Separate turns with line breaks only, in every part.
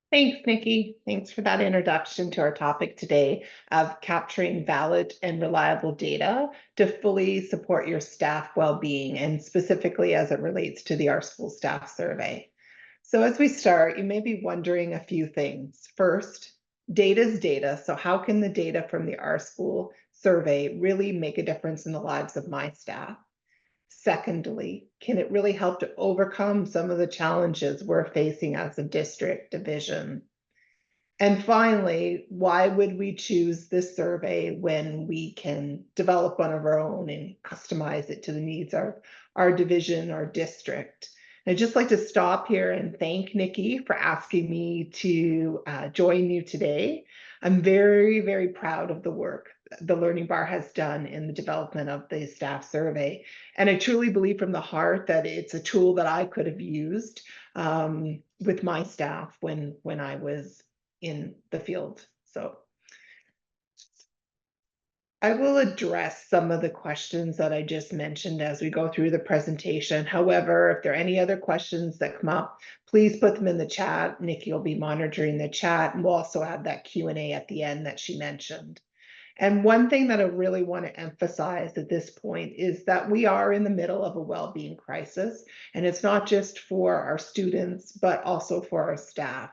Thanks, Nikki. Thanks for that introduction to our topic today of capturing valid and reliable data to fully support your staff well-being, and specifically as it relates to the OurSCHOOL staff survey. So as we start, you may be wondering a few things. First, data is data. So how can the data from the OurSCHOOL survey really make a difference in the lives of my staff? Secondly, can it really help to overcome some of the challenges we're facing as a district division? And finally, why would we choose this survey when we can develop one of our own and customize it to the needs of our division, our district? And I'd just like to stop here and thank Nikki for asking me to join you today. I'm very, very proud of the work the Learning Bar has done in the development of the staff survey. And I truly believe from the heart that it's a tool that I could have used with my staff when I was in the field. So I will address some of the questions that I just mentioned as we go through the presentation. However, if there are any other questions that come up, please put them in the chat. Nikki will be monitoring the chat, and we'll also have that Q&A at the end that she mentioned. And one thing that I really want to emphasize at this point is that we are in the middle of a well-being crisis, and it's not just for our students, but also for our staff.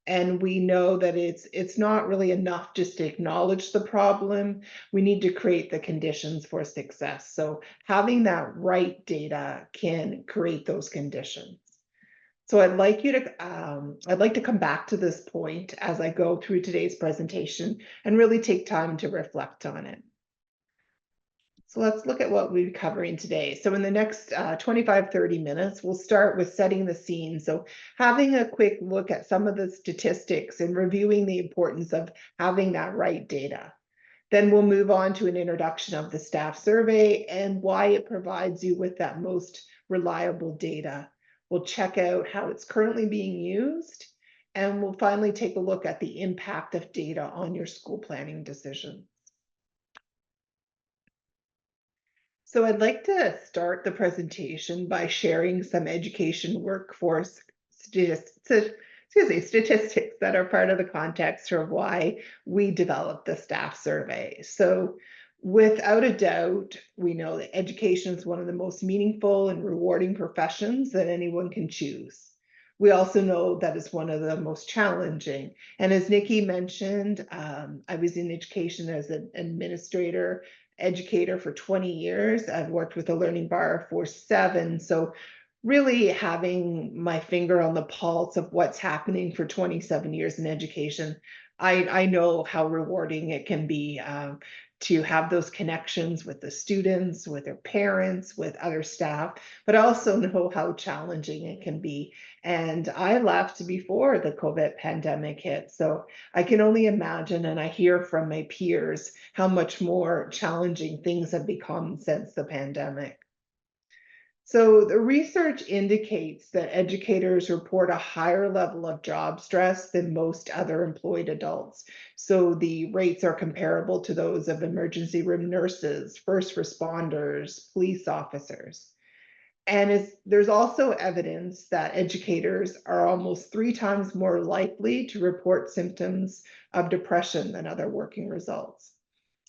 And we know that it's not really enough just to acknowledge the problem. We need to create the conditions for success. So having that right data can create those conditions. So I'd like to come back to this point as I go through today's presentation and really take time to reflect on it. So let's look at what we'll be covering today. So in the next 25-30 minutes, we'll start with setting the scene. So having a quick look at some of the statistics and reviewing the importance of having that right data. Then we'll move on to an introduction of the staff survey and why it provides you with that most reliable data. We'll check out how it's currently being used, and we'll finally take a look at the impact of data on your school planning decisions. So I'd like to start the presentation by sharing some education workforce statistics that are part of the context of why we developed the staff survey. So without a doubt, we know that education is one of the most meaningful and rewarding professions that anyone can choose. We also know that it's one of the most challenging. And as Nikki mentioned, I was in education as an administrator educator for 20 years. I've worked with the Learning Bar for 7. So really having my finger on the pulse of what's happening for 27 years in education, I know how rewarding it can be to have those connections with the students, with their parents, with other staff, but I also know how challenging it can be. And I left before the COVID pandemic hit. So I can only imagine, and I hear from my peers, how much more challenging things have become since the pandemic. So the research indicates that educators report a higher level of job stress than most other employed adults. So the rates are comparable to those of emergency room nurses, first responders, police officers. And there's also evidence that educators are almost 3 times more likely to report symptoms of depression than other working results.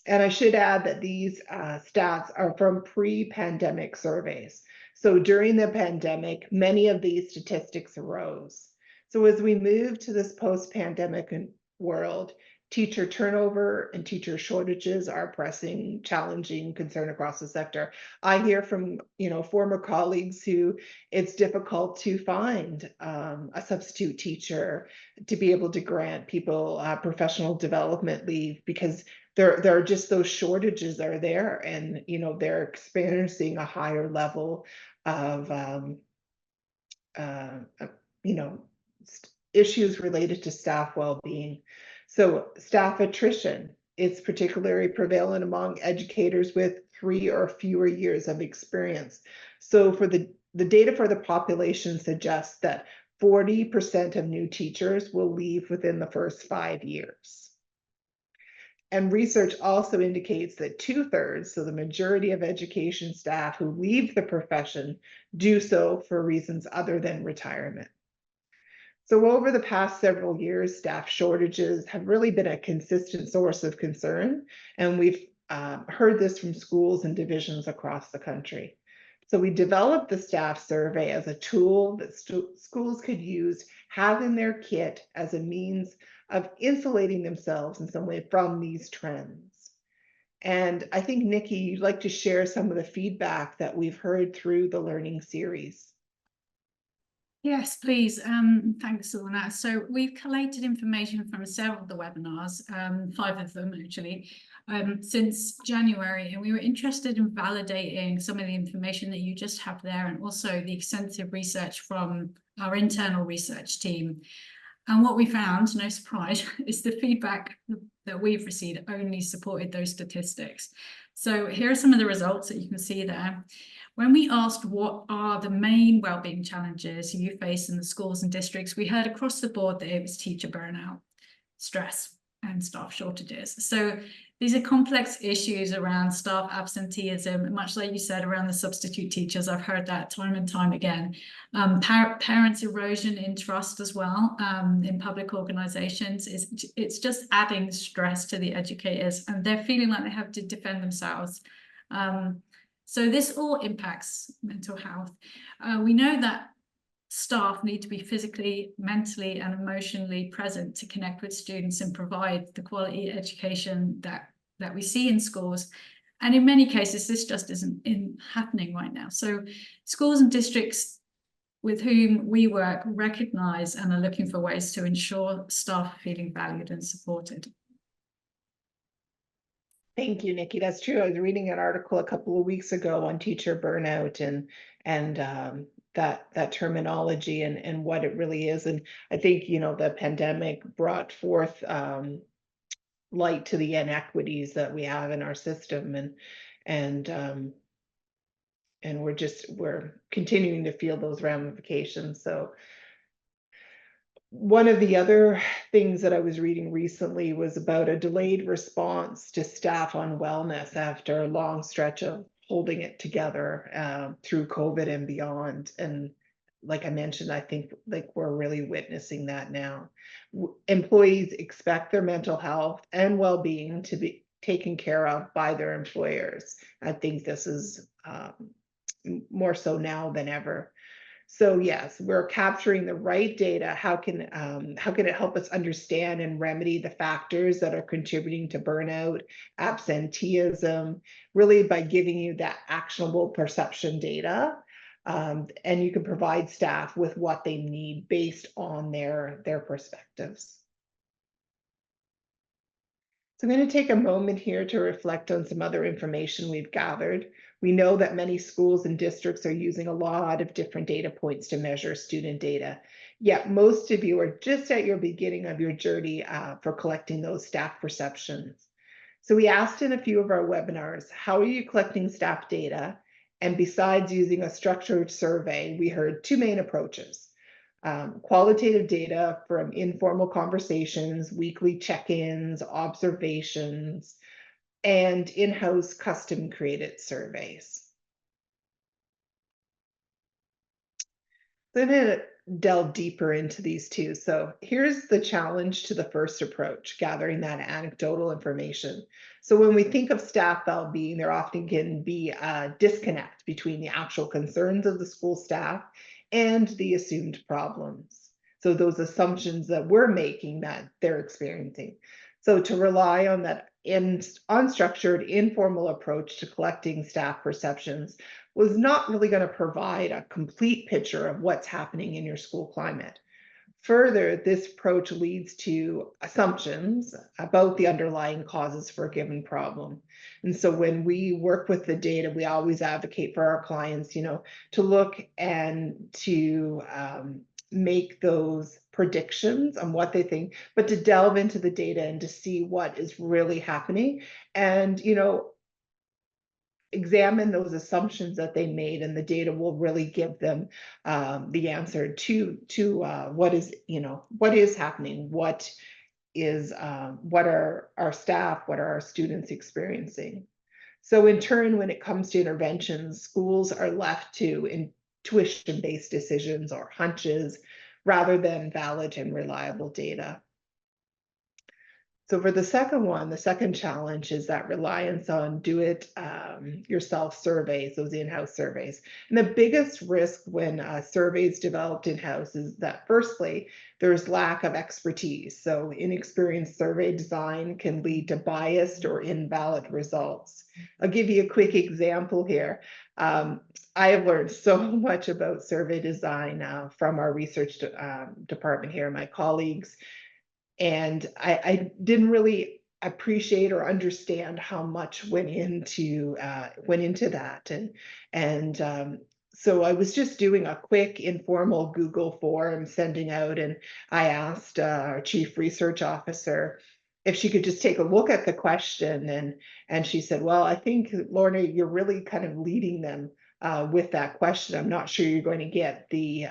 And I should add that these stats are from pre-pandemic surveys. So during the pandemic, many of these statistics arose. So as we move to this post-pandemic world, teacher turnover and teacher shortages are a pressing, challenging concern across the sector. I hear from former colleagues who it's difficult to find a substitute teacher to be able to grant people professional development leave because there are just those shortages are there, and they're experiencing a higher level of issues related to staff well-being. So staff attrition is particularly prevalent among educators with 3 or fewer years of experience. So for the data for the population suggests that 40% of new teachers will leave within the first 5 years. And research also indicates that 2/3, so the majority of education staff who leave the profession, do so for reasons other than retirement. So over the past several years, staff shortages have really been a consistent source of concern, and we've heard this from schools and divisions across the country. So we developed the staff survey as a tool that schools could use, have in their kit as a means of insulating themselves in some way from these trends. And I think, Nikki, you'd like to share some of the feedback that we've heard through the learning series.
Yes, please. Thanks, Lorna. So we've collated information from several of the webinars, 5 of them actually, since January, and we were interested in validating some of the information that you just have there, and also the extensive research from our internal research team. And what we found, no surprise, is the feedback that we've received only supported those statistics. So here are some of the results that you can see there. When we asked what are the main wellbeing challenges you face in the schools and districts, we heard across the board that it was teacher burnout, stress, and staff shortages. So these are complex issues around staff absenteeism, much like you said around the substitute teachers. I've heard that time and time again. Parents' erosion in trust as well in public organisations. It's just adding stress to the educators, and they're feeling like they have to defend themselves. So this all impacts mental health. We know that staff need to be physically, mentally, and emotionally present to connect with students and provide the quality education that we see in schools. And in many cases, this just isn't happening right now. So schools and districts with whom we work recognise and are looking for ways to ensure staff are feeling valued and supported.
Thank you, Nikki. That's true. I was reading an article a couple of weeks ago on teacher burnout and that terminology and what it really is. And I think, you know, the pandemic brought forth light to the inequities that we have in our system, and we're continuing to feel those ramifications. So one of the other things that I was reading recently was about a delayed response to staff on wellness after a long stretch of holding it together through COVID and beyond. And like I mentioned, I think like we're really witnessing that now. Employees expect their mental health and well-being to be taken care of by their employers. I think this is more so now than ever. So yes, we're capturing the right data. How can it help us understand and remedy the factors that are contributing to burnout, absenteeism, really by giving you that actionable perception data, and you can provide staff with what they need based on their perspectives. So I'm going to take a moment here to reflect on some other information we've gathered. We know that many schools and districts are using a lot of different data points to measure student data. Yet most of you are just at your beginning of your journey for collecting those staff perceptions. So we asked in a few of our webinars, how are you collecting staff data? And besides using a structured survey, we heard 2 main approaches. Qualitative data from informal conversations, weekly check-ins, observations, and in-house custom created surveys. So I'm going to delve deeper into these two. So here's the challenge to the first approach, gathering that anecdotal information. So when we think of staff well-being, there often can be a disconnect between the actual concerns of the school staff and the assumed problems. So those assumptions that we're making that they're experiencing. So to rely on that unstructured, informal approach to collecting staff perceptions was not really going to provide a complete picture of what's happening in your school climate. Further, this approach leads to assumptions about the underlying causes for a given problem. And so when we work with the data, we always advocate for our clients, you know, to look and to make those predictions on what they think, but to delve into the data and to see what is really happening. And, you know, examine those assumptions that they made, and the data will really give them the answer to what is, you know, what is happening, what are our staff, what are our students experiencing. So in turn, when it comes to interventions, schools are left to intuition-based decisions or hunches, rather than valid and reliable data. So for the second one, the second challenge is that reliance on do-it-yourself surveys, those in-house surveys. And the biggest risk when surveys developed in-house is that firstly, there's lack of expertise. So inexperienced survey design can lead to biased or invalid results. I'll give you a quick example here. I have learned so much about survey design from our research department here, my colleagues, and I didn't really appreciate or understand how much went into that, and so I was just doing a quick informal Google form sending out, and I asked our chief research officer if she could just take a look at the question, and she said, well, I think, Lorna, you're really kind of leading them with that question. I'm not sure you're going to get the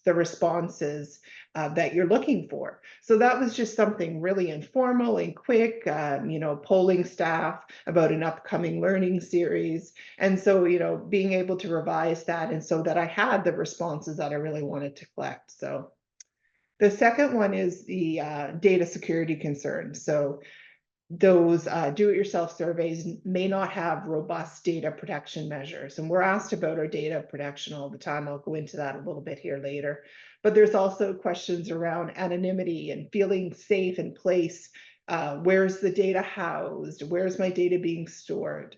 responses that you're looking for. So that was just something really informal and quick, polling staff about an upcoming learning series. And so, being able to revise that, and so that I had the responses that I really wanted to collect. So the second one is the data security concerns. So those do-it-yourself surveys may not have robust data protection measures. And we're asked about our data protection all the time. I'll go into that a little bit here later. But there's also questions around anonymity and feeling safe in place. Where's the data housed? Where's my data being stored?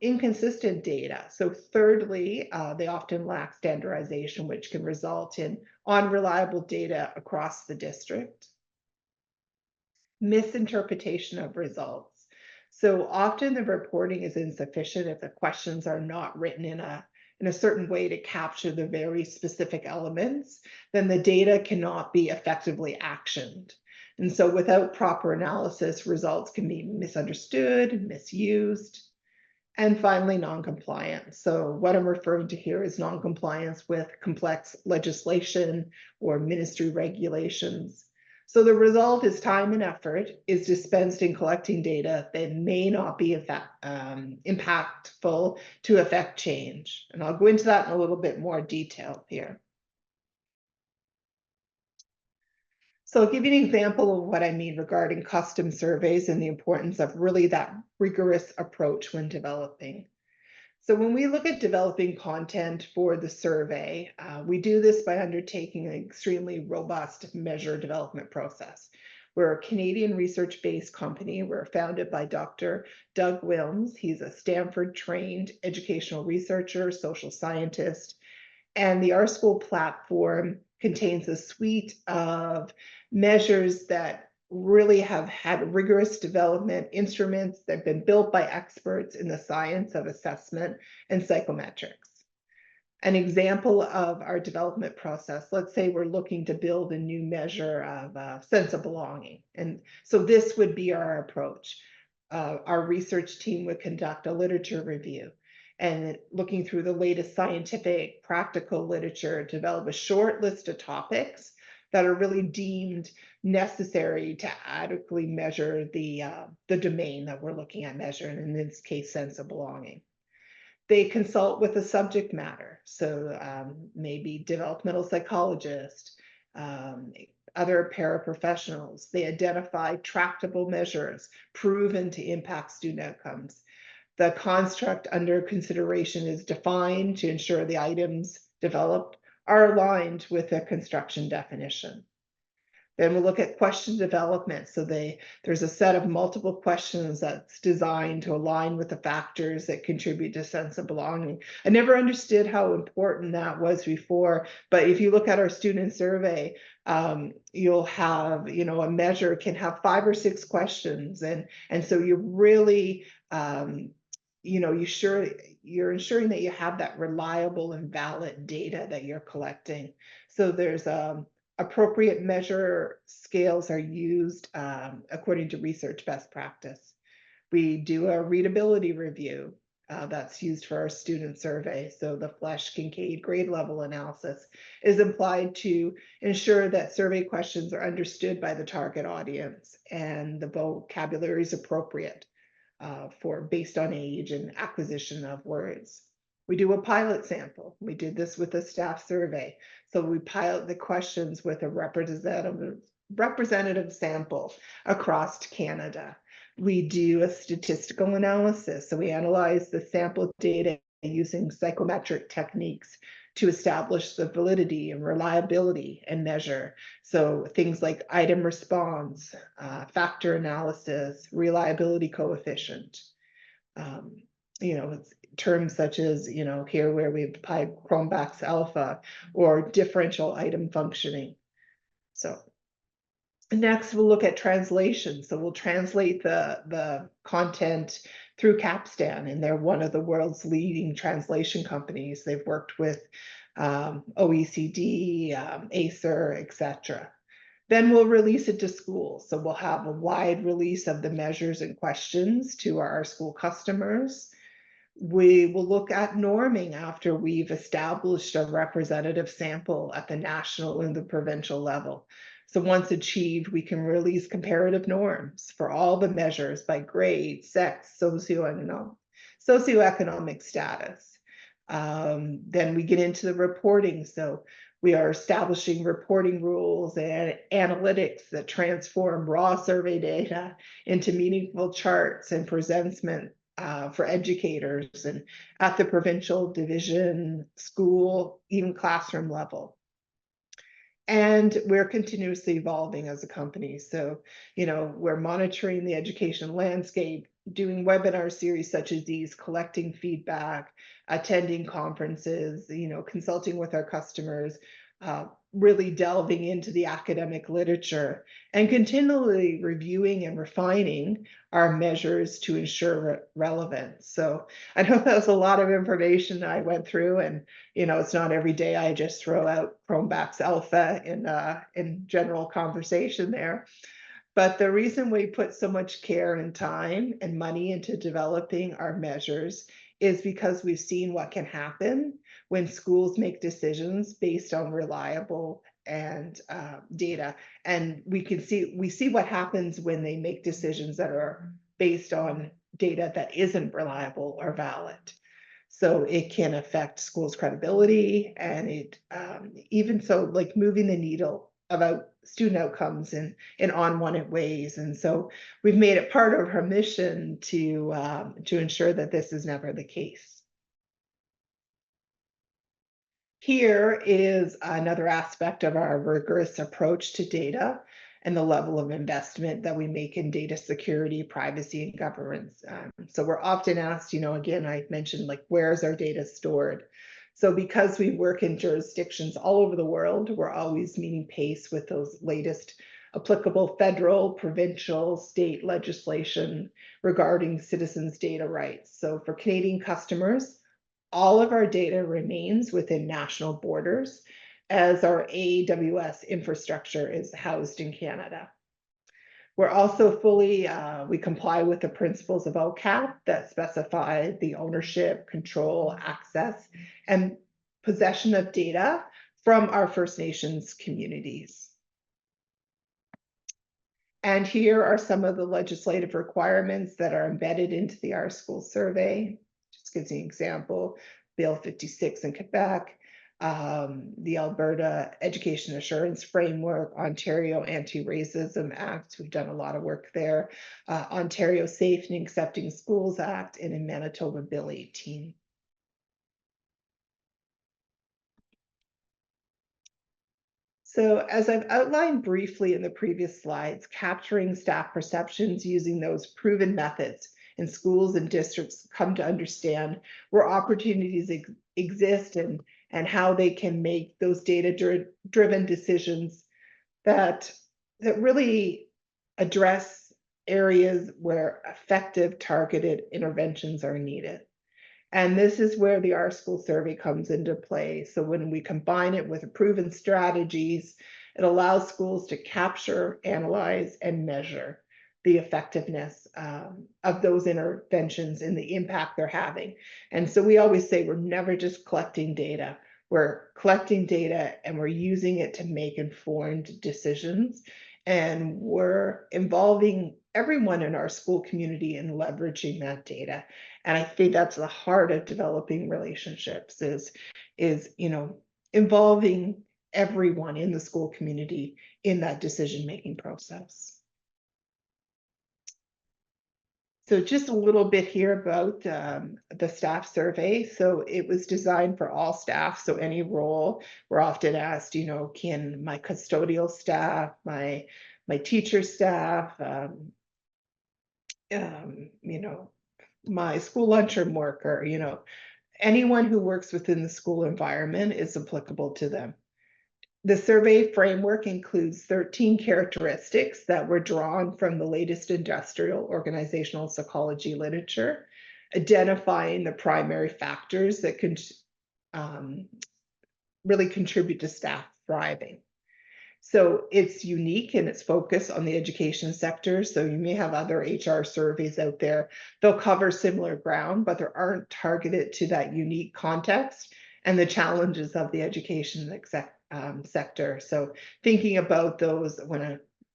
Inconsistent data. So thirdly, they often lack standardization, which can result in unreliable data across the district. Misinterpretation of results. So often the reporting is insufficient if the questions are not written in a certain way to capture the very specific elements, then the data cannot be effectively actioned. And so without proper analysis, results can be misunderstood, misused. And finally, non-compliance. So what I'm referring to here is non-compliance with complex legislation or ministry regulations. So the result is time and effort is dispensed in collecting data that may not be impactful to affect change. And I'll go into that in a little bit more detail here. So I'll give you an example of what I mean regarding custom surveys and the importance of really that rigorous approach when developing. So when we look at developing content for the survey, we do this by undertaking an extremely robust measure development process. We're a Canadian research-based company. We're founded by Dr. Doug Wilms. He's a Stanford-trained educational researcher, social scientist, and the OurSCHOOL platform contains a suite of measures that really have had rigorous development instruments that have been built by experts in the science of assessment and psychometrics. An example of our development process, let's say we're looking to build a new measure of sense of belonging. And so this would be our approach. Our research team would conduct a literature review and looking through the latest scientific practical literature, develop a short list of topics that are really deemed necessary to adequately measure the domain that we're looking at measuring, in this case, sense of belonging. They consult with a subject matter, so maybe developmental psychologist, other paraprofessionals. They identify tractable measures proven to impact student outcomes. The construct under consideration is defined to ensure the items developed are aligned with the construction definition. Then we'll look at question development. So there's a set of multiple questions that's designed to align with the factors that contribute to sense of belonging. I never understood how important that was before, but if you look at our student survey, you'll have, a measure can have 5 or 6 questions, and so you really you're ensuring that you have that reliable and valid data that you're collecting. So there's appropriate measure scales are used according to research best practice. We do a readability review that's used for our student survey. So the Flesch-Kincaid grade level analysis is applied to ensure that survey questions are understood by the target audience and the vocabulary is appropriate based on age and acquisition of words. We do a pilot sample. We did this with a staff survey. So we pilot the questions with a representative sample across Canada. We do a statistical analysis. So we analyze the sample data using psychometric techniques to establish the validity and reliability and measure. So things like item response, factor analysis, reliability coefficient. It's terms such as, here where we've applied Cronbach's alpha or differential item functioning. So next, we'll look at translation. So we'll translate the content through Capstan, and they're one of the world's leading translation companies. They've worked with OECD, Acer, etc. Then we'll release it to schools. So we'll have a wide release of the measures and questions to our school customers. We will look at norming after we've established a representative sample at the national and the provincial level. So once achieved, we can release comparative norms for all the measures by grade, sex, socioeconomic status. Then we get into the reporting. So we are establishing reporting rules and analytics that transform raw survey data into meaningful charts and presentment for educators and at the provincial, division, school, even classroom level. And we're continuously evolving as a company. So, we're monitoring the education landscape, doing webinar series such as these, collecting feedback, attending conferences, consulting with our customers, really delving into the academic literature and continually reviewing and refining our measures to ensure relevance. So I know that was a lot of information I went through, and it's not every day I just throw out Cronbach's alpha in general conversation there. But the reason we put so much care and time and money into developing our measures is because we've seen what can happen when schools make decisions based on reliable and data. And we see what happens when they make decisions that are based on data that isn't reliable or valid. So it can affect schools' credibility, and it even so, like moving the needle about student outcomes in unwanted ways. And so we've made it part of our mission to ensure that this is never the case. Here is another aspect of our rigorous approach to data and the level of investment that we make in data security, privacy, and governance. So we're often asked, again, I mentioned, like, where's our data stored? So because we work in jurisdictions all over the world, we're always meeting pace with those latest applicable federal, provincial, state legislation regarding citizens' data rights. So for Canadian customers, all of our data remains within national borders, as our AWS infrastructure is housed in Canada. We're also we comply with the principles of OCAP that specify the ownership, control, access, and possession of data from our First Nations communities. And here are some of the legislative requirements that are embedded into the OurSCHOOL survey. Just gives you an example. Bill 56 in Quebec, the Alberta Education Assurance Framework, Ontario Anti-Racism Act. We've done a lot of work there. Ontario Safe and Accepting Schools Act, and in Manitoba, Bill 18. So as I've outlined briefly in the previous slides, capturing staff perceptions using those proven methods in schools and districts come to understand where opportunities exist and how they can make those data-driven decisions that really address areas where effective targeted interventions are needed. And this is where the OurSCHOOL survey comes into play. So when we combine it with proven strategies, it allows schools to capture, analyze, and measure the effectiveness of those interventions and the impact they're having. And so we always say we're never just collecting data. We're collecting data and we're using it to make informed decisions. And we're involving everyone in our school community in leveraging that data. And I think that's the heart of developing relationships is involving everyone in the school community in that decision-making process. So just a little bit here about the staff survey. So it was designed for all staff. So any role, we're often asked, can my custodial staff, my teacher staff, my school lunchroom worker, anyone who works within the school environment is applicable to them. The survey framework includes 13 characteristics that were drawn from the latest industrial organizational psychology literature, identifying the primary factors that can really contribute to staff thriving. So it's unique in its focus on the education sector. So you may have other HR surveys out there. They'll cover similar ground, but they aren't targeted to that unique context and the challenges of the education sector. So thinking about those,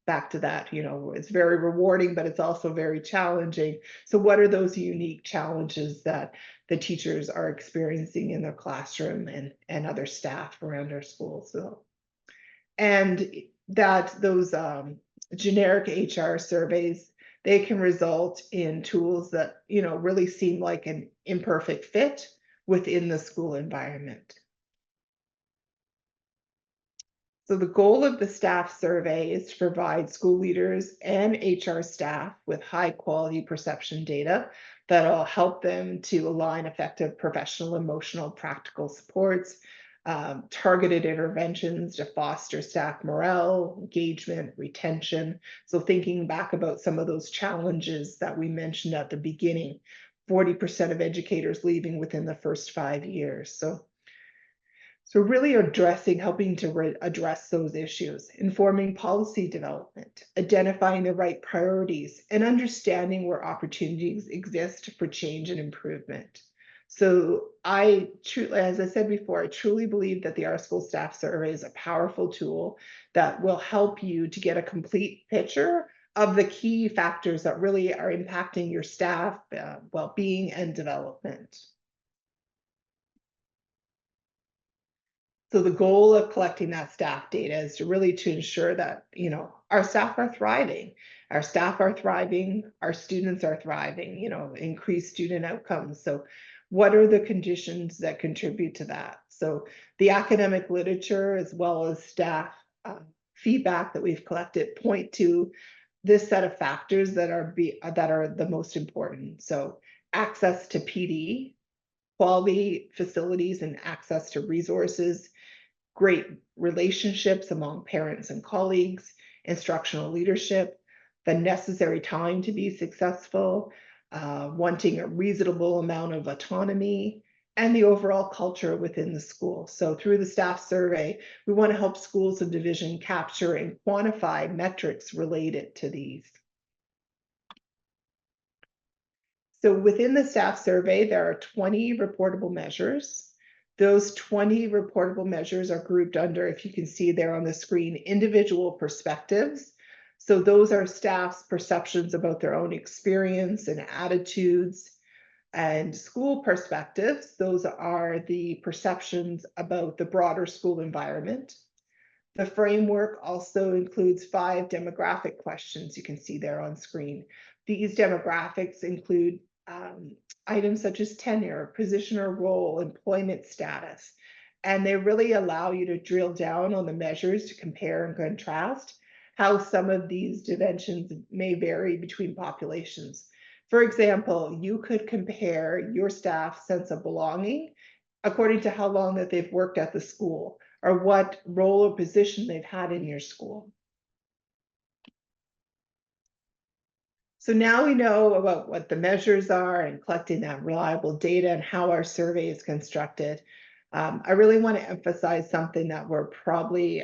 back to that, it's very rewarding, but it's also very challenging. So what are those unique challenges that the teachers are experiencing in their classroom and other staff around our schools? And that those generic HR surveys, they can result in tools that really seem like an imperfect fit within the school environment. So the goal of the staff survey is to provide school leaders and HR staff with high quality perception data that'll help them to align effective professional, emotional, practical supports, targeted interventions to foster staff morale, engagement, retention. So thinking back about some of those challenges that we mentioned at the beginning, 40% of educators leaving within the first 5 years. So really helping to address those issues, informing policy development, identifying the right priorities, and understanding where opportunities exist for change and improvement. So as I said before, I truly believe that the OurSCHOOL staff survey is a powerful tool that will help you to get a complete picture of the key factors that really are impacting your staff well-being and development. So the goal of collecting that staff data is to ensure that, our staff are thriving. Our staff are thriving, our students are thriving, increase student outcomes. So what are the conditions that contribute to that? So the academic literature as well as staff feedback that we've collected point to this set of factors that are the most important. So access to PD, quality facilities and access to resources, great relationships among parents and colleagues, instructional leadership, the necessary time to be successful, wanting a reasonable amount of autonomy, and the overall culture within the school. So through the staff survey, we want to help schools and division capture and quantify metrics related to these. So within the staff survey, there are 20 reportable measures. Those 20 reportable measures are grouped under, if you can see there on the screen, individual perspectives. So those are staff's perceptions about their own experience and attitudes. And school perspectives, those are the perceptions about the broader school environment. The framework also includes 5 demographic questions you can see there on screen. These demographics include items such as tenure, position or role, employment status, and they really allow you to drill down on the measures to compare and contrast how some of these dimensions may vary between populations. For example, you could compare your staff's sense of belonging according to how long that they've worked at the school or what role or position they've had in your school. So now we know about what the measures are and collecting that reliable data and how our survey is constructed. I really want to emphasize something that we're probably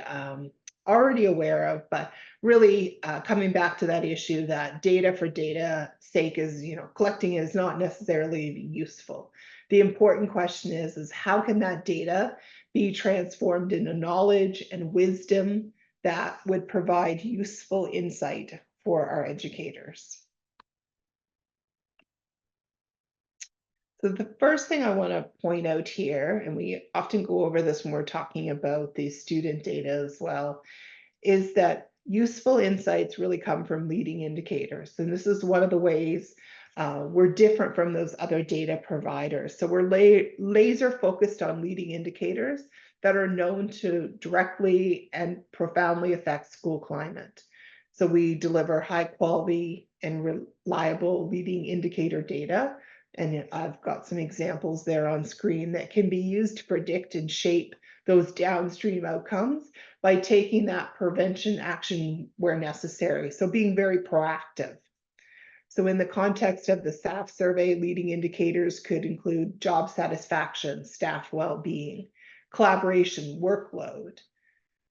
already aware of, but really coming back to that issue that data for data's sake is, collecting is not necessarily useful. The important question is how can that data be transformed into knowledge and wisdom that would provide useful insight for our educators. So the first thing I want to point out here, and we often go over this when we're talking about the student data as well, is that useful insights really come from leading indicators. And this is one of the ways we're different from those other data providers. So we're laser focused on leading indicators that are known to directly and profoundly affect school climate. So we deliver high quality and reliable leading indicator data. And I've got some examples there on screen that can be used to predict and shape those downstream outcomes by taking that prevention action where necessary. So being very proactive. So in the context of the staff survey, leading indicators could include job satisfaction, staff well-being, collaboration, workload.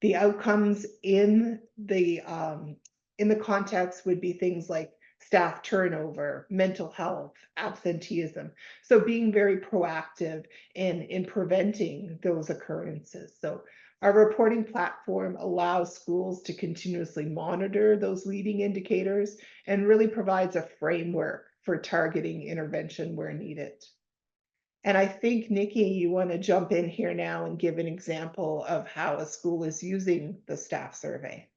The outcomes in the context would be things like staff turnover, mental health, absenteeism. So being very proactive in preventing those occurrences. So our reporting platform allows schools to continuously monitor those leading indicators and really provides a framework for targeting intervention where needed. And I think, Nikki, you want to jump in here now and give an example of how a school is using the staff survey.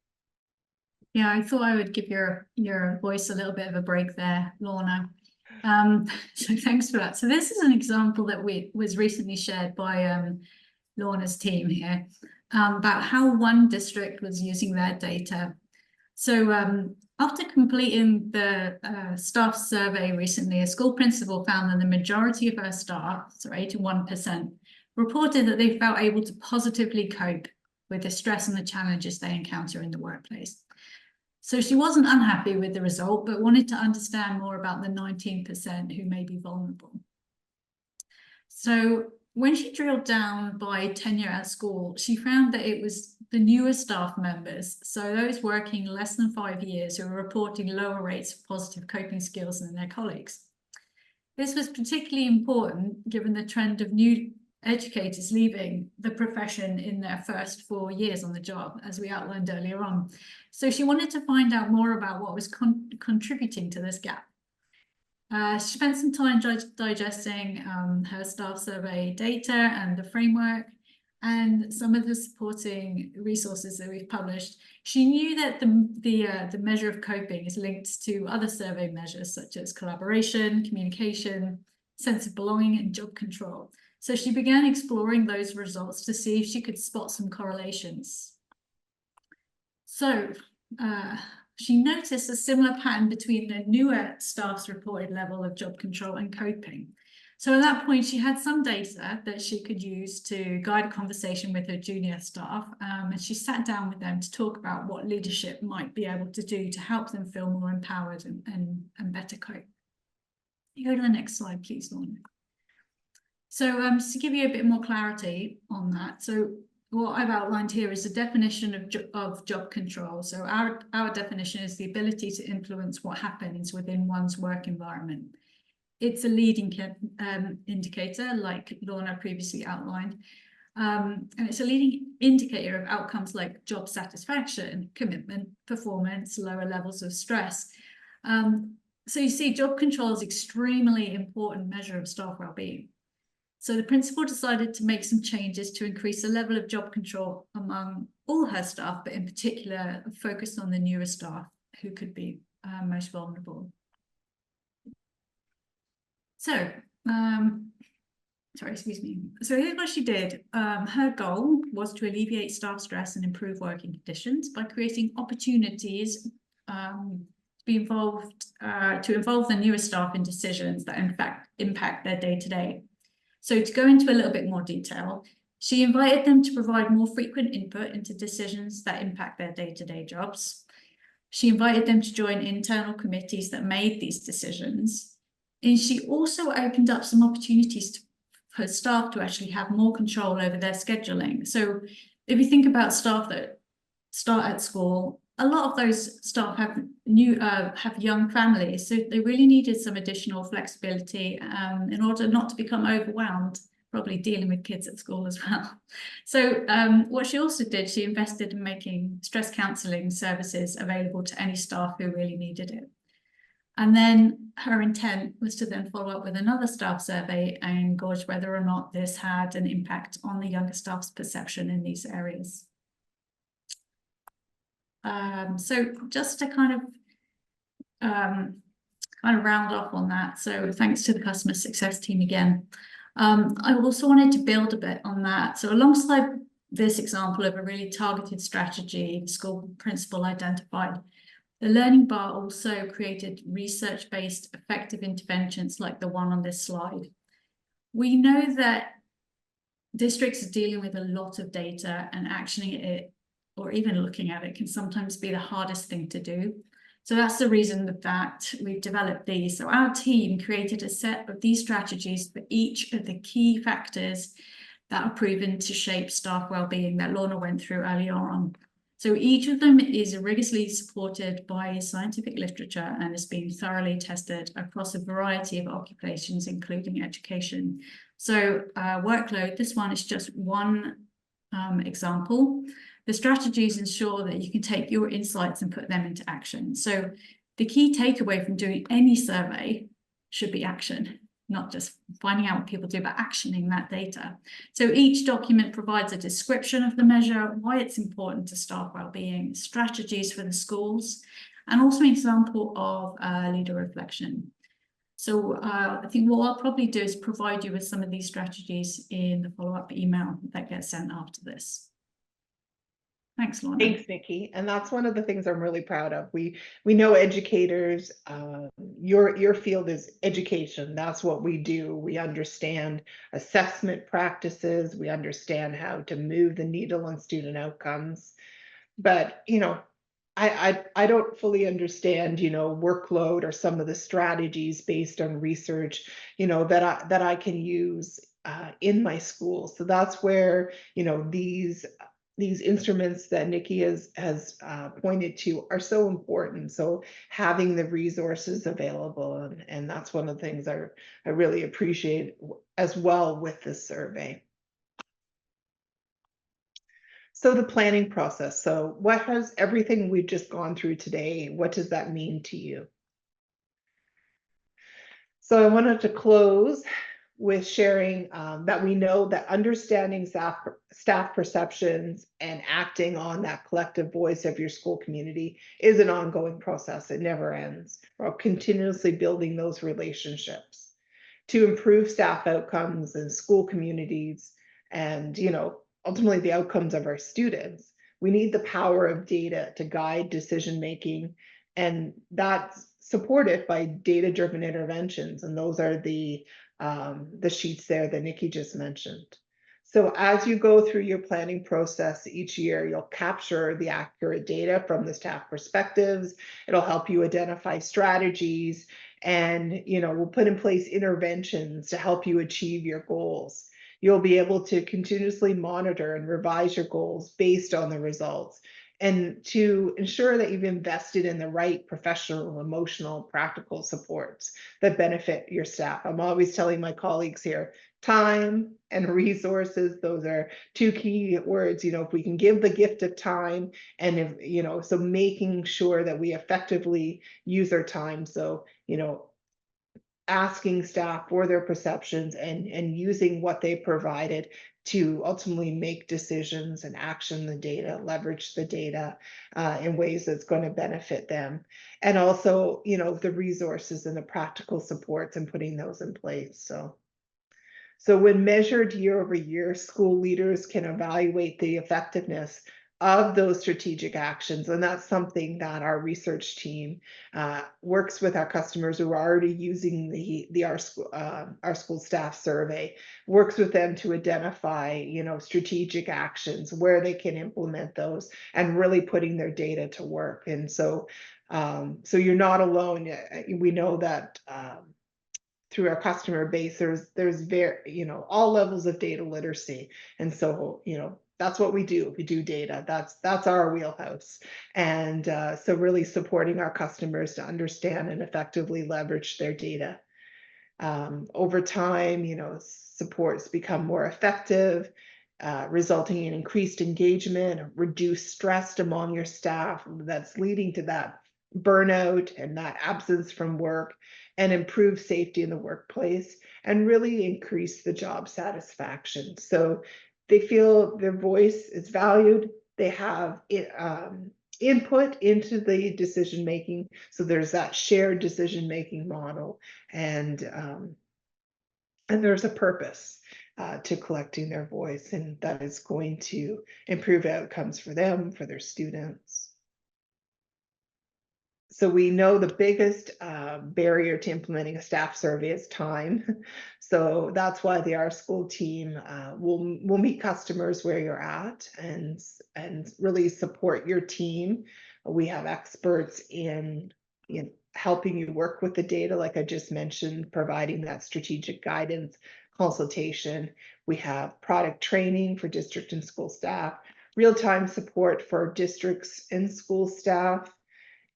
Yeah, I thought I would give your voice a little bit of a break there, Lorna. So thanks for that. So this is an example that was recently shared by Lorna's team here about how one district was using their data. So after completing the staff survey recently, a school principal found that the majority of her staff, so 81%, reported that they felt able to positively cope with the stress and the challenges they encounter in the workplace. So she wasn't unhappy with the result, but wanted to understand more about the 19% who may be vulnerable. So when she drilled down by tenure at school, she found that it was the newer staff members, so those working less than 5 years, who were reporting lower rates of positive coping skills than their colleagues. This was particularly important given the trend of new educators leaving the profession in their first 4 years on the job, as we outlined earlier on. So she wanted to find out more about what was contributing to this gap. She spent some time digesting her staff survey data and the framework and some of the supporting resources that we've published. She knew that the measure of coping is linked to other survey measures such as collaboration, communication, sense of belonging, and job control. So she began exploring those results to see if she could spot some correlations. So she noticed a similar pattern between the newer staff's reported level of job control and coping. So at that point, she had some data that she could use to guide a conversation with her junior staff, and she sat down with them to talk about what leadership might be able to do to help them feel more empowered and better cope. You go to the next slide, please, Lorna. So just to give you a bit more clarity on that, so what I've outlined here is the definition of job control. So our definition is the ability to influence what happens within one's work environment. It's a leading indicator, like Lorna previously outlined, and it's a leading indicator of outcomes like job satisfaction, commitment, performance, lower levels of stress. So you see, job control is an extremely important measure of staff well-being. So the principal decided to make some changes to increase the level of job control among all her staff, but in particular focused on the newer staff who could be most vulnerable. So, sorry, excuse me. So here's what she did. Her goal was to alleviate staff stress and improve working conditions by creating opportunities to involve the newer staff in decisions that in fact impact their day-to-day. So to go into a little bit more detail, she invited them to provide more frequent input into decisions that impact their day-to-day jobs. She invited them to join internal committees that made these decisions. And she also opened up some opportunities for staff to actually have more control over their scheduling. So if you think about staff that start at school, a lot of those staff have young families, so they really needed some additional flexibility in order not to become overwhelmed probably dealing with kids at school as well. So what she also did, she invested in making stress counselling services available to any staff who really needed it. And then her intent was to then follow up with another staff survey and gauge whether or not this had an impact on the younger staff's perception in these areas. So just to kind of round off on that. So thanks to the customer success team again. I also wanted to build a bit on that. So alongside this example of a really targeted strategy, the school principal identified, the Learning Bar also created research-based effective interventions like the one on this slide. We know that districts are dealing with a lot of data, and actioning it or even looking at it can sometimes be the hardest thing to do. So that's the reason that we've developed these. So our team created a set of these strategies for each of the key factors that are proven to shape staff well-being that Lorna went through earlier on. So each of them is rigorously supported by scientific literature and has been thoroughly tested across a variety of occupations, including education. So workload, this one is just one example. The strategies ensure that you can take your insights and put them into action. So the key takeaway from doing any survey should be action, not just finding out what people do, but actioning that data. So each document provides a description of the measure, why it's important to staff wellbeing, strategies for the schools, and also an example of leader reflection. So I think what I'll probably do is provide you with some of these strategies in the follow-up email that gets sent after this. Thanks, Lorna.
Thanks, Nikki. And that's one of the things I'm really proud of. We know educators, your field is education. That's what we do. We understand assessment practices. We understand how to move the needle on student outcomes. But, I don't fully understand, workload or some of the strategies based on research, that I can use in my school. So that's where, these instruments that Nikki has pointed to are so important. So having the resources available, and that's one of the things I really appreciate as well with this survey. So the planning process. So what has everything we've just gone through today, what does that mean to you? So I wanted to close with sharing that we know that understanding staff perceptions and acting on that collective voice of your school community is an ongoing process. It never ends. We're continuously building those relationships to improve staff outcomes in school communities and, ultimately the outcomes of our students. We need the power of data to guide decision making, and that's supported by data-driven interventions. And those are the sheets there that Nikki just mentioned. So as you go through your planning process each year, you'll capture the accurate data from the staff perspectives. It'll help you identify strategies, and we'll put in place interventions to help you achieve your goals. You'll be able to continuously monitor and revise your goals based on the results, and to ensure that you've invested in the right professional, emotional, practical supports that benefit your staff. I'm always telling my colleagues here, time and resources, those are two key words. If we can give the gift of time, and if, so making sure that we effectively use our time. So, asking staff for their perceptions and using what they provided to ultimately make decisions and action the data, leverage the data in ways that's going to benefit them. And also, the resources and the practical supports and putting those in place. So when measured year over year, school leaders can evaluate the effectiveness of those strategic actions. And that's something that our research team works with our customers who are already using the OurSCHOOL staff survey, works with them to identify, strategic actions, where they can implement those, and really putting their data to work. And so you're not alone. We know that through our customer base, there's very, all levels of data literacy. And so, that's what we do. We do data. That's our wheelhouse. And so really supporting our customers to understand and effectively leverage their data. Over time, supports become more effective, resulting in increased engagement, reduced stress among your staff. That's leading to that burnout and that absence from work, and improve safety in the workplace, and really increase the job satisfaction. So they feel their voice is valued. They have input into the decision making. So there's that shared decision making model, and there's a purpose to collecting their voice, and that is going to improve outcomes for them, for their students. So we know the biggest barrier to implementing a staff survey is time. So that's why the OurSCHOOL team will meet customers where you're at, and really support your team. We have experts in helping you work with the data, like I just mentioned, providing that strategic guidance, consultation. We have product training for district and school staff, real-time support for districts and school staff,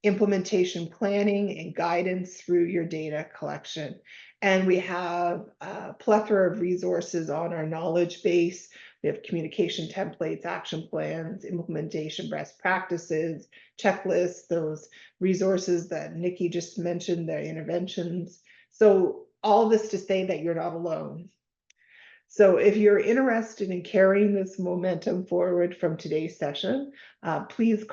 implementation planning and guidance through your data collection. And we have a plethora of resources on our knowledge base. We have communication templates, action plans, implementation best practices, checklists, those resources that Nikki just mentioned, their interventions. So all this to say that you're not alone. So if you're interested in carrying this momentum forward from today's session, please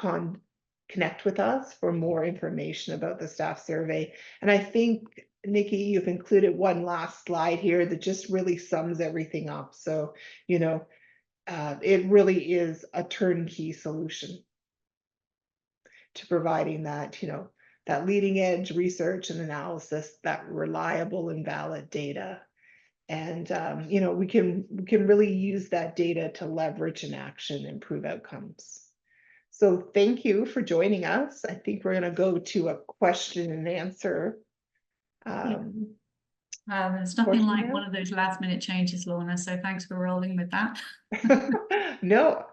connect with us for more information about the staff survey. And I think, Nikki, you've included one last slide here that just really sums everything up. So, it really is a turnkey solution to providing that, that leading edge research and analysis, that reliable and valid data. And, we can really use that data to leverage in action, improve outcomes. So thank you for joining us. I think we're going to go to a question and answer.
There's nothing like one of those last minute changes, Lorna, so thanks for rolling with that.
No,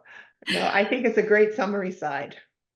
I think it's a great summary slide.